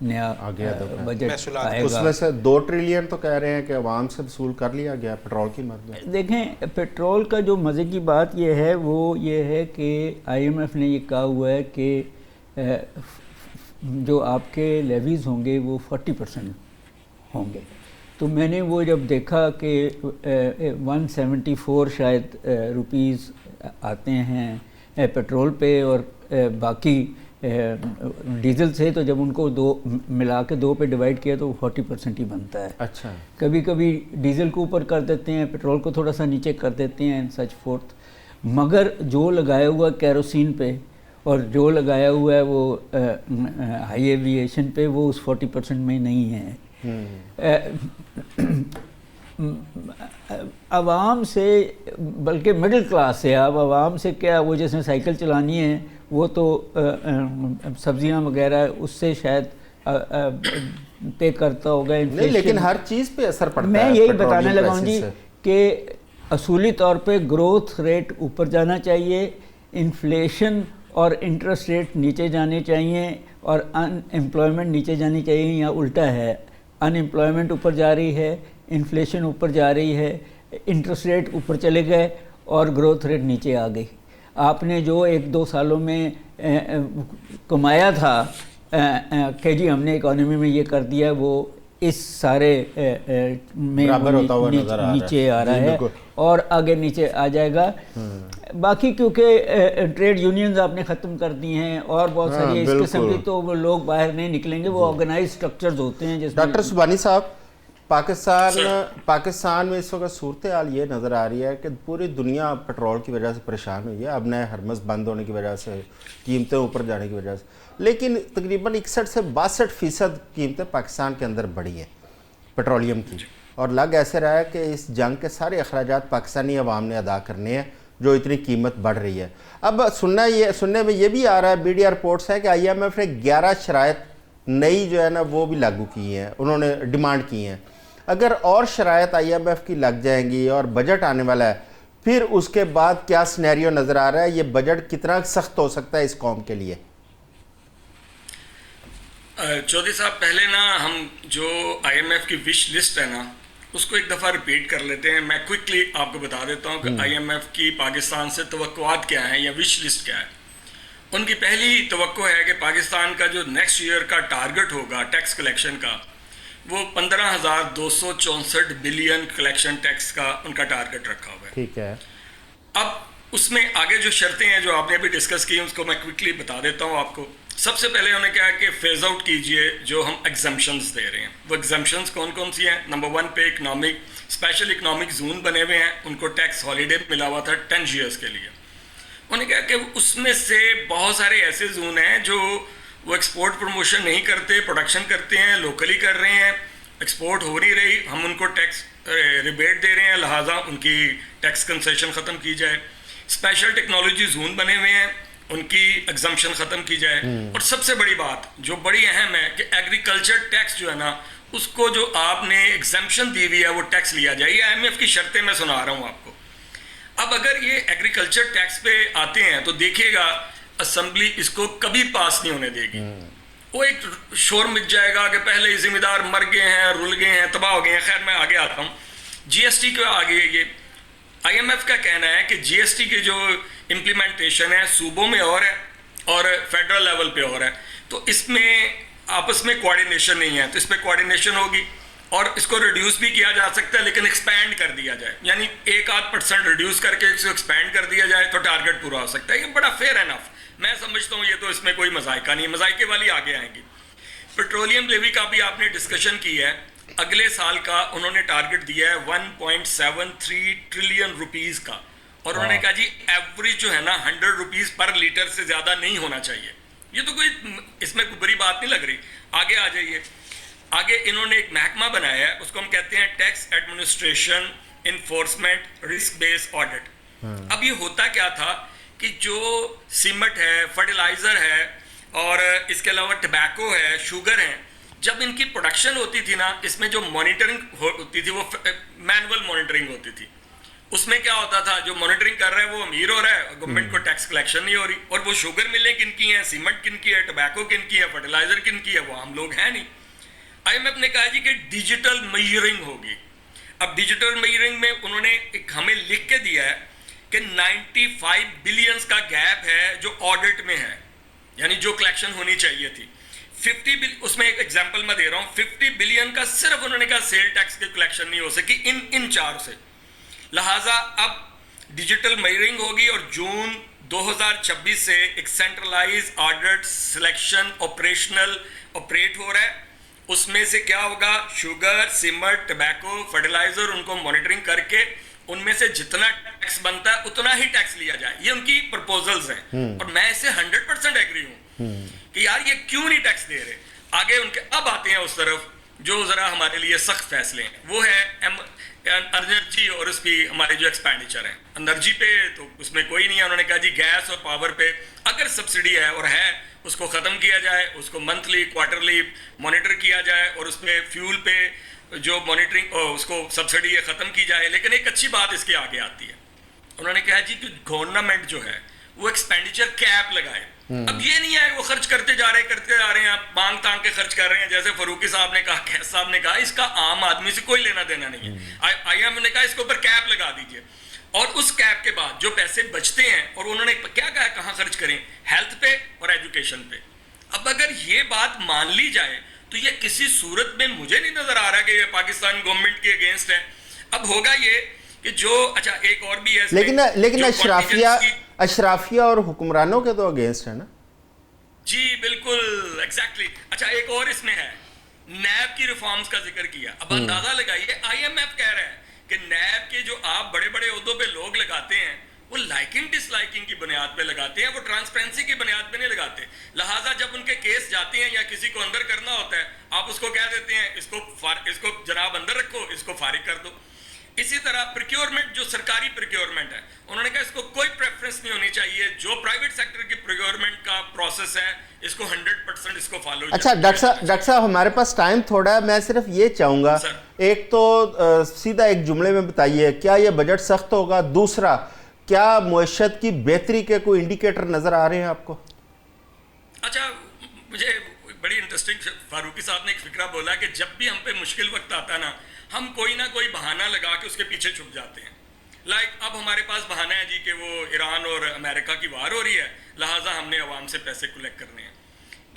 نیا بجٹ آئے گا. اس میں سے 2 ٹریلین تو کہہ رہے ہیں کہ عوام سے وصول کر لیا گیا پیٹرول کی مد میں. دیکھیں پیٹرول کا جو مزے کی بات یہ ہے وہ یہ ہے کہ آئی ایم ایف نے یہ کہا ہوا ہے کہ جو آپ کے لیویز ہوں گے وہ 40% ہوں گے. تو میں نے وہ جب دیکھا کہ 174 شاید روپیز آتے ہیں پیٹرول پہ اور باقی ڈیزل سے, تو جب ان کو ملا کے 2 پہ ڈیوائڈ کیا تو 40% ہی بنتا ہے. اچھا, کبھی کبھی ڈیزل کو اوپر کر دیتے ہیں, پیٹرول کو تھوڑا سا نیچے کر دیتے ہیں سچ فورتھ, مگر جو لگایا ہوا کیروسین پہ اور جو لگایا ہوا ہے وہ ہائی ایویشن پہ وہ اس 40% میں نہیں ہے. عوام سے بلکہ مڈل کلاس سے, اب عوام سے کیا, وہ جس نے سائیکل چلانی ہے وہ تو سبزیاں وغیرہ اس سے شاید پے کرتا ہوگا. نہیں, لیکن ہر چیز پہ اثر پڑتا ہے. میں یہی بتانے لگا ہوں جی کہ اصولی طور پہ گروتھ ریٹ اوپر جانا چاہیے, انفلیشن اور انٹرسٹ ریٹ نیچے جانے چاہیے اور ان امپلائمنٹ نیچے جانی چاہیے, یا الٹا ہے, ان امپلائمنٹ اوپر جا رہی ہے, انفلیشن اوپر جا رہی ہے, انٹرسٹ ریٹ اوپر چلے گئے اور گروتھ ریٹ نیچے آ گئی. آپ نے جو 1-2 سالوں میں کمایا تھا کہ جی ہم نے اکانومی میں یہ کر دیا, وہ اس سارے میں نیچے آ رہا ہے اور آگے نیچے آ جائے گا. باقی کیونکہ ٹریڈ یونینز آپ نے ختم کر دی ہیں اور بہت ساری اس قسم کی, تو وہ لوگ باہر نہیں نکلیں گے, وہ آرگنائز سٹرکچرز ہوتے ہیں. ڈاکٹر سبحانی صاحب, پاکستان میں اس وقت صورتحال یہ نظر آ رہی ہے کہ پوری دنیا پیٹرول کی وجہ سے پریشان ہوئی ہے, اب نئے ہرمز بند ہونے کی وجہ سے, قیمتیں اوپر جانے کی وجہ سے, لیکن تقریباً 61 سے 62% قیمتیں پاکستان کے اندر بڑھی ہیں پیٹرولیم کی, اور لگ ایسے رہا ہے کہ اس جنگ کے سارے اخراجات پاکستانی عوام نے ادا کرنے ہیں جو اتنی قیمت بڑھ رہی ہے. اب سننے میں یہ بھی آ رہا ہے, میڈیا رپورٹس ہے کہ آئی ایم ایف نے 11 شرائط نئی جو ہے نا وہ بھی لاگو کی ہیں, انہوں نے ڈیمانڈ کی ہیں. اگر اور شرائط آئی ایم ایف کی لگ جائیں گی اور بجٹ آنے والا ہے, پھر اس کے بعد کیا سینیریو نظر آ رہا ہے, یہ بجٹ کتنا سخت ہو سکتا ہے اس قوم کے لیے؟ چودھری صاحب, پہلے نا ہم جو آئی ایم ایف کی وش لسٹ ہے نا اس کو ایک دفعہ ریپیٹ کر لیتے ہیں. میں کوئکلی آپ کو بتا دیتا ہوں کہ آئی ایم ایف کی پاکستان سے توقعات کیا ہیں یا وش لسٹ کیا ہے. ان کی پہلی توقع ہے کہ پاکستان کا جو نیکسٹ ایئر کا ٹارگٹ ہوگا ٹیکس کلیکشن کا, وہ 15,264 بلین کلیکشن ٹیکس کا ان کا ٹارگٹ رکھا ہوا ہے. ٹھیک ہے. اب اس میں آگے جو شرطیں ہیں جو آپ نے ابھی ڈسکس کی, اس کو میں کوئکلی بتا دیتا ہوں آپ کو. سب سے پہلے انہوں نے کہا کہ فیز آؤٹ کیجئے جو ہم ایگزمپشنز دے رہے ہیں. وہ ایگزمپشنز کون کون سی ہیں؟ نمبر 1 پہ اسپیشل اکنامک زون بنے ہوئے ہیں, ان کو ٹیکس ہالیڈے ملا ہوا تھا 10 ایئرس کے لیے. انہوں نے کہا کہ اس میں سے بہت سارے ایسے زون ہیں جو وہ ایکسپورٹ پروموشن نہیں کرتے, پروڈکشن کرتے ہیں, لوکلی کر رہے ہیں, ایکسپورٹ ہو نہیں رہی, ہم ان کو ٹیکس ریبیٹ دے رہے ہیں, لہٰذا ان کی ٹیکس کنسیشن ختم کی جائے. اسپیشل ٹیکنالوجی زون بنے ہوئے ہیں, ان کی ایگزمپشن ختم کی جائے. اور سب سے بڑی بات جو بڑی اہم ہے کہ ایگریکلچر ٹیکس جو ہے نا اس کو جو آپ نے ایگزمپشن دی ہوئی ہے وہ ٹیکس لیا جائے. یہ آئی ایم ایف کی شرطیں میں سنا رہا ہوں آپ کو. اب اگر یہ ایگریکلچر ٹیکس پہ آتے ہیں تو دیکھیے گا اسمبلی اس کو کبھی پاس نہیں ہونے دے گی. وہ ایک شور مچ جائے گا کہ پہلے ہی ذمہ دار مر گئے ہیں, رل گئے ہیں, تباہ ہو گئے ہیں. خیر میں آگے آتا ہوں. جی ایس ٹی کے آگے یہ آئی ایم ایف کا کہنا ہے کہ جی ایس ٹی کی جو امپلیمنٹیشن ہے صوبوں میں اور ہے اور فیڈرل لیول پہ اور ہے, تو اس میں آپس میں کوارڈینیشن نہیں ہے. تو اس پہ کوارڈینیشن ہوگی اور اس کو ریڈیوس بھی کیا جا سکتا ہے, لیکن ایکسپینڈ کر دیا جائے, یعنی 1-8% ریڈیوس کر کے اس کو ایکسپینڈ کر دیا جائے تو ٹارگٹ پورا ہو سکتا ہے. یہ بڑا فیئر انف میں سمجھتا ہوں. یہ تو اس میں کوئی مذائقہ نہیں, مذائقے والی آگے آئیں گی. پیٹرولیم لیوی کا بھی آپ نے ڈسکشن کی ہے. اگلے سال کا انہوں نے ٹارگٹ دیا ہے 1.73 ٹریلین روپیز کا, اور انہوں نے کہا جی ایوریج جو ہے نا 100 روپیز پر لیٹر سے زیادہ نہیں ہونا چاہیے. یہ تو کوئی اس میں کوئی بڑی بات نہیں لگ رہی. آگے آ جائیے. آگے انہوں نے ایک محکمہ بنایا ہے, اس کو ہم کہتے ہیں ٹیکس ایڈمنسٹریشن انفورسمنٹ رسک بیس آڈٹ. اب یہ ہوتا کیا تھا کہ جو سیمنٹ ہے, فرٹیلائزر ہے اور اس کے علاوہ ٹبیکو ہے, شوگر ہے, جب ان کی پروڈکشن ہوتی تھی نا اس میں جو مانیٹرنگ ہوتی تھی وہ مینول مانیٹرنگ ہوتی تھی. اس میں کیا ہوتا تھا, جو مانیٹرنگ کر رہا ہے وہ امیر ہو رہا ہے اور گورنمنٹ کو ٹیکس کلیکشن نہیں ہو رہی. اور وہ شوگر ملیں کن کی ہیں, سیمنٹ کن کی ہے, ٹبیکو کن کی ہے, فرٹیلائزر کن کی ہے, وہ عام لوگ ہیں نہیں. آئی ایم ایف نے کہا جی کہ ڈیجیٹل میئرنگ ہوگی. اب ڈیجیٹل میئرنگ میں انہوں نے ہمیں لکھ کے دیا ہے کہ 95 بلینز کا گیپ ہے جو آڈٹ میں ہے, یعنی جو کلیکشن ہونی چاہیے تھی. 50 اس میں ایک ایگزامپل میں دے رہا ہوں, 50 بلین کا صرف انہوں نے کہا سیل ٹیکس کی کلیکشن نہیں ہو سکی ان چار سے. لہٰذا اب ڈیجیٹل میئرنگ ہوگی اور جون 2026 سے ایک سینٹرلائز آڈٹ سلیکشن آپریٹ ہو رہا ہے. اس میں سے کیا ہوگا, شوگر, سیمنٹ, ٹبیکو, فرٹیلائزر, ان کو مانیٹرنگ کر کے ان میں سے جتنا ٹیکس بنتا ہے اتنا ہی ٹیکس لیا جائے. یہ ان کی پرپوزلز ہیں اور میں اس سے 100% ایگری ہوں کہ یار یہ کیوں نہیں ٹیکس دے رہے. آگے ان کے اب آتے ہیں اس طرف جو ذرا ہمارے لیے سخت فیصلے ہیں, وہ ہے انرجی اور اس کی ہمارے جو ایکسپینڈیچر ہیں. انرجی پہ تو اس میں کوئی نہیں ہے. انہوں نے کہا جی گیس اور پاور پہ اگر سبسڈی ہے اور ہے اس کو ختم کیا جائے, اس کو منتھلی کوارٹرلی مانیٹر کیا جائے اور اس پہ فیول پہ جو مانیٹرنگ اس کو سبسڈی ہے ختم کی جائے. لیکن ایک اچھی بات اس کے آگے آتی ہے, انہوں نے کہا جی کہ گورنمنٹ جو ہے وہ ایکسپینڈیچر کیپ لگائے. اب یہ نہیں ہے وہ خرچ کرتے جا رہے ہیں, آپ مانگ تانگ کے خرچ کر رہے ہیں. جیسے فاروقی صاحب نے کہا, قیس صاحب نے کہا, اس کا عام آدمی سے کوئی لینا دینا نہیں ہے. آئی ایم نے کہا اس کے اوپر کیپ لگا دیجئے, اور اس کیپ کے بعد جو پیسے بچتے ہیں, اور انہوں نے کیا کہا کہاں خرچ کریں, ہیلتھ پہ اور ایجوکیشن پہ. اب اگر یہ بات مان لی جائے تو یہ کسی صورت میں مجھے نہیں نظر آ رہا کہ یہ پاکستان گورنمنٹ کے اگینسٹ ہے. اب ہوگا یہ کہ جو اچھا ایک اور بھی ہے لیکن اشرافیہ اور حکمرانوں کے تو اگینسٹ ہے نا. جی بالکل ایگزیکٹلی. اچھا ایک اور اس میں ہے, نیب کی ریفارمز کا ذکر کیا. اب اندازہ لگائیے, آئی ایم ایف کہہ رہا ہے کہ نیب کے جو آپ بڑے بڑے عہدوں پہ لوگ لگاتے ہیں وہ لائکنگ ڈس لائکنگ کی بنیاد پہ لگاتے ہیں, وہ ٹرانسپیرنسی کی بنیاد پہ نہیں لگاتے. لہٰذا جب ان کے کیس جاتے ہیں یا کسی کو اندر کرنا ہوتا ہے, آپ اس کو کہہ دیتے ہیں اس کو جناب اندر رکھو, اس کو فارغ کر دو. اسی طرح پروکیورمنٹ, جو سرکاری پروکیورمنٹ ہے, انہوں نے کہا اس کو کوئی پریفرنس نہیں ہونی چاہیے. جو پرائیویٹ سیکٹر کی پروکیورمنٹ کا پروسیس ہے اس کو 100% اس کو فالو. اچھا ڈاکٹر صاحب ہمارے پاس ٹائم تھوڑا ہے, میں صرف یہ چاہوں گا ایک تو سیدھا ایک جملے میں بتائیے, کیا یہ بجٹ سخت ہوگا؟ دوسرا, کیا معیشت کی بہتری کے کوئی انڈیکیٹر نظر آ رہے ہیں آپ کو؟ اچھا مجھے بڑی انٹرسٹنگ فاروقی صاحب نے ایک فکرہ بولا کہ جب بھی ہم پہ مشکل وقت آتا نا, ہم کوئی نہ کوئی بہانہ لگا کے اس کے پیچھے چھپ جاتے ہیں. اب ہمارے پاس بہانہ ہے جی کہ وہ ایران اور امریکہ کی وار ہو رہی ہے, لہٰذا ہم نے عوام سے پیسے کلیکٹ کرنے ہیں.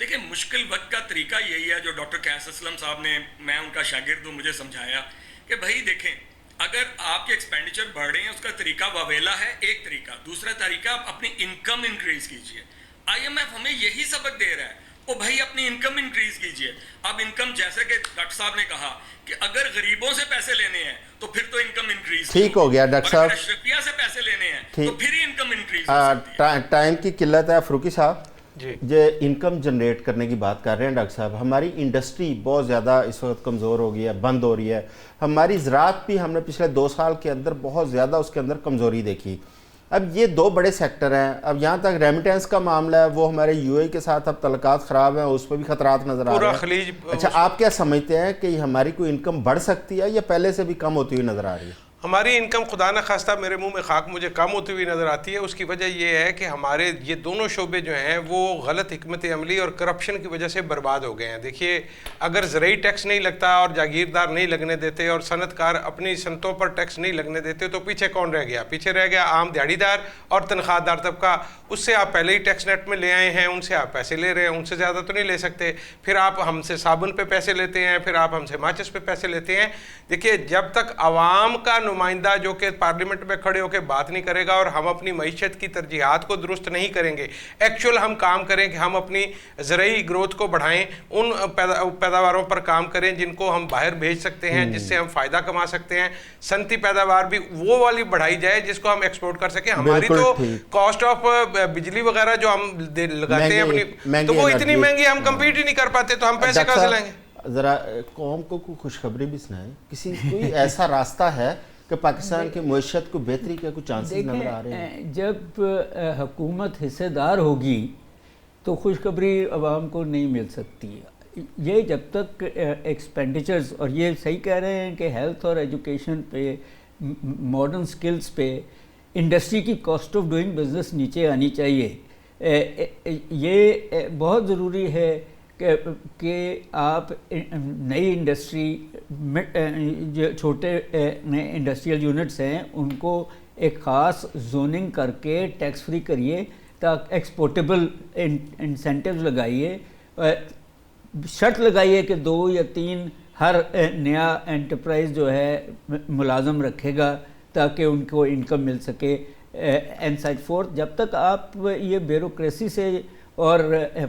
دیکھیں مشکل وقت کا طریقہ یہی ہے جو ڈاکٹر قیس اسلم صاحب نے, میں ان کا شاگرد ہوں, مجھے سمجھایا کہ بھائی دیکھیں اگر آپ کے ایکسپینڈیچر بڑھ رہے ہیں اس کا طریقہ واویلا ہے ایک طریقہ. دوسرا طریقہ آپ اپنی انکم انکریز کیجئے. آئی ایم ایف ہمیں یہی سبق دے رہا ہے, او بھائی اپنی انکم انکریز کیجئے. اب انکم جیسے کہ ڈاکٹر صاحب نے کہا کہ اگر غریبوں سے پیسے لینے ہیں تو پھر تو انکم انکریز ٹھیک ہو گیا. ڈاکٹر صاحب اشرفیہ سے پیسے لینے ہیں تو پھر ہی انکم انکریز ہو سکتی ہے. ٹائم کی قلت ہے. فاروقی صاحب جی یہ انکم جنریٹ کرنے کی بات کر رہے ہیں ڈاکٹر صاحب, ہماری انڈسٹری بہت زیادہ اس وقت کمزور ہو گئی ہے, بند ہو رہی ہے. ہماری زراعت بھی ہم نے پچھلے 2 سال کے اندر بہت زیادہ اس کے اندر کمزوری دیکھی. اب یہ 2 بڑے سیکٹر ہیں. اب یہاں تک ریمیٹنس کا معاملہ ہے, وہ ہمارے یو اے کے ساتھ اب تعلقات خراب ہیں, اس پہ بھی خطرات نظر آ رہے ہیں. اچھا آپ کیا سمجھتے ہیں کہ ہماری کوئی انکم بڑھ سکتی ہے یا پہلے سے بھی کم ہوتی ہوئی نظر آ رہی ہے؟ ہماری انکم خدا نہ خواستہ میرے منہ میں خاک مجھے کم ہوتی ہوئی نظر آتی ہے. اس کی وجہ یہ ہے کہ ہمارے یہ دونوں شعبے جو ہیں وہ غلط حکمت عملی اور کرپشن کی وجہ سے برباد ہو گئے ہیں. دیکھیے اگر زرعی ٹیکس نہیں لگتا اور جاگیردار نہیں لگنے دیتے اور صنعت کار اپنی صنعتوں پر ٹیکس نہیں لگنے دیتے تو پیچھے کون رہ گیا؟ پیچھے رہ گیا عام دیہڑی دار اور تنخواہ دار طبقہ. اس سے آپ پہلے ہی ٹیکس نیٹ میں لے آئے ہیں, ان سے آپ پیسے لے رہے ہیں, ان سے زیادہ تو نہیں لے سکتے. پھر آپ ہم سے صابن پہ پیسے لیتے ہیں, پھر آپ ہم سے ماچس پہ پیسے لیتے ہیں. دیکھیے جب تک عوام کا نمائندہ جو کہ پارلیمنٹ میں کھڑے ہو کے بات نہیں کرے گا اور ہم اپنی معیشت کی ترجیحات کو درست نہیں کریں گے, ایکچول ہم کام کریں کہ ہم اپنی زرعی گروتھ کو بڑھائیں, ان پیداواروں پر کام کریں جن کو ہم باہر بھیج سکتے ہیں, جس سے ہم فائدہ کما سکتے ہیں. صنعتی پیداوار بھی وہ والی بڑھائی جائے جس کو ہم ایکسپورٹ کر سکیں. ہماری تو کاسٹ آف بجلی وغیرہ جو ہم لگاتے ہیں اپنی, تو وہ اتنی مہنگی ہم کمپیٹ ہی نہیں کر پاتے, تو ہم پیسے کہاں سے لیں گے؟ ذرا قوم کو کوئی خوشخبری بھی سنائیں, کوئی ایسا راستہ ہے کہ پاکستان کی معیشت کو بہتری کے کچھ چانسز نظر آ رہے ہیں؟ جب حکومت حصے دار ہوگی تو خوشخبری عوام کو نہیں مل سکتی. یہ جب تک ایکسپینڈیچرز, اور یہ صحیح کہہ رہے ہیں کہ ہیلتھ اور ایجوکیشن پہ ماڈرن سکلز پہ انڈسٹری کی کاسٹ آف ڈوئنگ بزنس نیچے آنی چاہیے. یہ بہت ضروری ہے کہ آپ نئی انڈسٹری جو چھوٹے انڈسٹریل یونٹس ہیں ان کو ایک خاص زوننگ کر کے ٹیکس فری کریے, تاکہ ایکسپورٹیبل انسینٹیوز لگائیے, شرط لگائیے کہ 2 یا 3 ہر نیا انٹرپرائز جو ہے ملازم رکھے گا تاکہ ان کو انکم مل سکے اینڈ سچ فورتھ. جب تک آپ یہ بیوروکریسی سے اور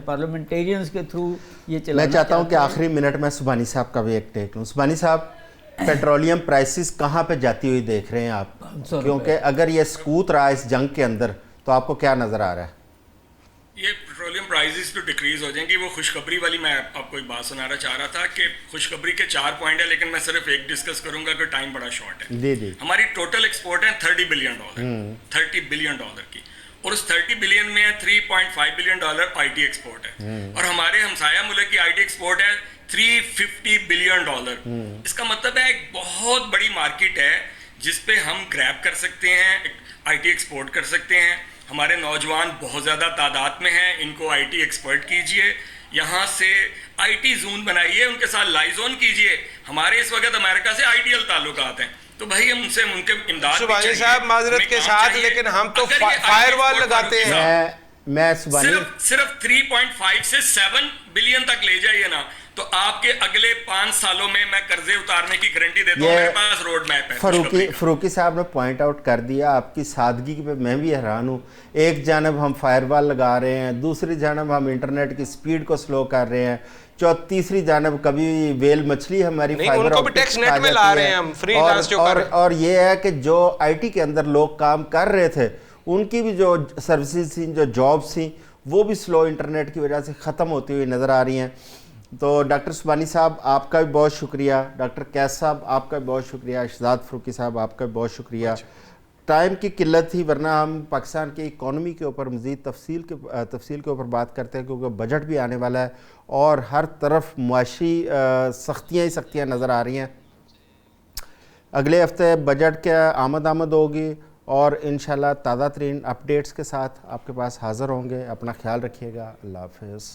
پارلیمنٹیرینز کے تھرو یہ چلانا, میں چاہتا ہوں کہ آخری منٹ میں سبحانی صاحب کا بھی ایک ٹیک لوں. سبحانی صاحب, پیٹرولیم پرائسز کہاں پہ جاتی ہوئی دیکھ رہے ہیں آپ؟ کیونکہ اگر یہ سکوت رہا اس جنگ کے اندر تو آپ کو کیا نظر آ رہا ہے؟ یہ پیٹرولیم پرائزز تو ڈیکریز ہو جائیں گی. وہ خوشخبری والی میں آپ کو ایک بات سنانا چاہ رہا تھا کہ خوشخبری کے 4 پوائنٹ ہیں, لیکن میں صرف ایک ڈسکس کروں گا کہ ٹائم بڑا شارٹ ہے. جی جی. ہماری ٹوٹل ایکسپورٹ ہے $30 بلین, $30 بلین کی, اور اس 30 بلین میں $3.5 بلین آئی ٹی ایکسپورٹ ہے, اور ہمارے ہمسایہ ملک کی آئی ٹی ایکسپورٹ ہے $350 بلین. اس کا مطلب ہے ایک بہت بڑی مارکیٹ ہے جس پہ ہم گریب کر سکتے ہیں, آئی ٹی ایکسپورٹ کر سکتے ہیں. ہمارے نوجوان بہت زیادہ تعداد میں ہیں, ان کو آئی ٹی ایکسپرٹ کیجئے, یہاں سے آئی ٹی زون بنائیے, ان کے ساتھ لائزون کیجئے. ہمارے اس وقت امریکہ سے آئی ٹی ایل تعلقات ہیں, تو بھائی ہم ان سے ان کے امداد سبحانی صاحب معذرت کے ساتھ, لیکن ہم تو فائر وال لگاتے ہیں. میں صرف 3.5 سے 7 بلین تک لے جائیے نا, تو آپ کے اگلے 5 سالوں میں قرضے اتارنے کی گارنٹی دیتا ہوں. میرے پاس روڈ میپ ہے. فروقی صاحب نے پوائنٹ آؤٹ کر دیا. آپ کی سادگی پہ میں بھی حیران ہوں. ایک جانب ہم فائر وال لگا رہے ہیں, دوسری جانب ہم انٹرنیٹ کی سپیڈ کو سلو کر رہے ہیں, تیسری جانب کبھی ویل مچھلی ہماری فائبر آپٹکس نیٹ میں لا رہے ہیں ہم فری لانس جو کر رہے ہیں. اور یہ ہے کہ جو آئی ٹی کے اندر لوگ کام کر رہے تھے ان کی بھی جو سروسز تھیں, جو جابس تھیں, وہ بھی سلو انٹرنیٹ کی وجہ سے ختم ہوتی ہوئی نظر آ رہی ہیں. تو ڈاکٹر سبحانی صاحب آپ کا بھی بہت شکریہ, ڈاکٹر قیس صاحب آپ کا بھی بہت شکریہ, شہزاد فروقی صاحب آپ کا بھی بہت شکریہ. ٹائم کی قلت تھی, ورنہ ہم پاکستان کی اکانومی کے اوپر مزید تفصیل کے اوپر بات کرتے ہیں, کیونکہ بجٹ بھی آنے والا ہے اور ہر طرف معاشی سختیاں ہی سختیاں نظر آ رہی ہیں. اگلے ہفتے بجٹ کے آمد ہوگی اور انشاءاللہ تازہ ترین اپڈیٹس کے ساتھ آپ کے پاس حاضر ہوں گے. اپنا خیال رکھیے گا. اللہ حافظ.